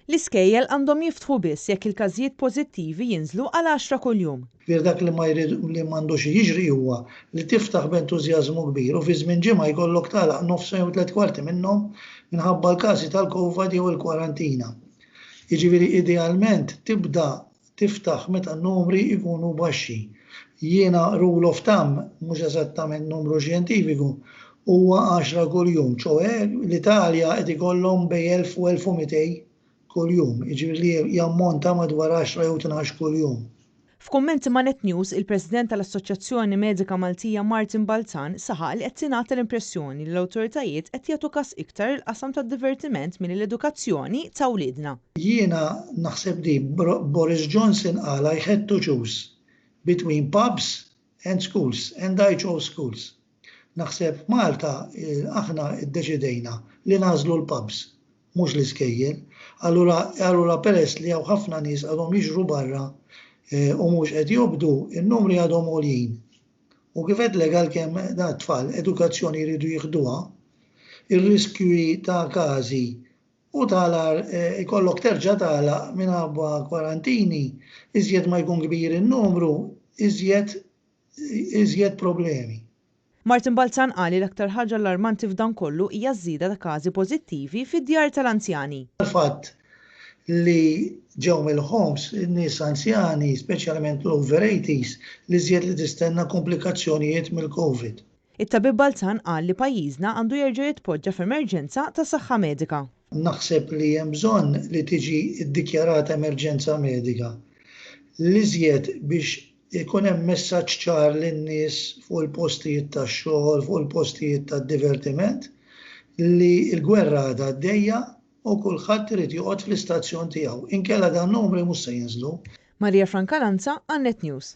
L-iskejjel għandhom jiftħu biss jekk il-każijiet pożittivi jinżlu għal 10 kuljum. Dak li m'għandux jiġri huwa li tiftaħ b'entużjażmu kbir u fi żmien ġimgħa jkollok tagħlaq nofsa jew 3/4 minnhom minħabba l-każi tal-COVID jew il-kwarantina. Jiġifieri idealment tibda tiftaħ meta n-numri jkunu baxxi. Jiena rule of thumb mhux eżattament numru xjentifiku huwa 10 kuljum, ċoe l-Italja qed ikollhom bejn 1000 u 1200 kuljum, jiġifieri jammonta madwar 10 jew 12 kuljum. F'kummenti ma' Net News, il-President tal-Assoċjazzjoni Medika Maltija Martin Balzan saħaq li qed tingħata l-impressjoni li l-awtoritajiet qed jagħtu każ iktar il-qasam tad-divertiment milli l-edukazzjoni ta' wliedna. Jiena naħseb li Boris Johnson qal I had to choose between pubs and schools and I chose schools. Naħseb Malta aħna ddeċidejna li nażlu l-pubs mhux l-iskejjel, allura peress li hawn ħafna nies għadhom jiġru barra u mhux qed jobdu, in-numri għadhom għoljin. U kif qedlek għalkemm da tfal edukazzjoni jridu jieħduha, ir-riskju ta' każi u tagħlar ikollok terġa' tagħlaq minħabba kwarantini, iżjed ma jkun kbir in-numru, iżjed problemi. Martin Balzan qal li l-aktar ħaġa allarmanti f'dan kollu hija żieda ta' każi pożittivi fid-djar tal-anzjani. Il-fatt li ġew mill-homes in-nies anzjani, speċjalment l-over 80s, li żjed li tistenna komplikazzjonijiet mill-COVID. It-tabib Balzan qal li pajjiżna għandu jerġa' jitpoġġa f'emerġenza ta' saħħa medika. Naħseb li hemm bżonn li tiġi ddikjarata emerġenza medika. L-iżjed biex ikun hemm messaġġ ċar lin-nies fuq il-postijiet tax-xogħol, fuq il-postijiet tad-divertiment li l-gwerra għadha għaddejja u kulħadd irid joqgħod fl-istazzjon tiegħu. Inkella dan numri mhux se jinżlu. Marija Frankalanza għan Net News.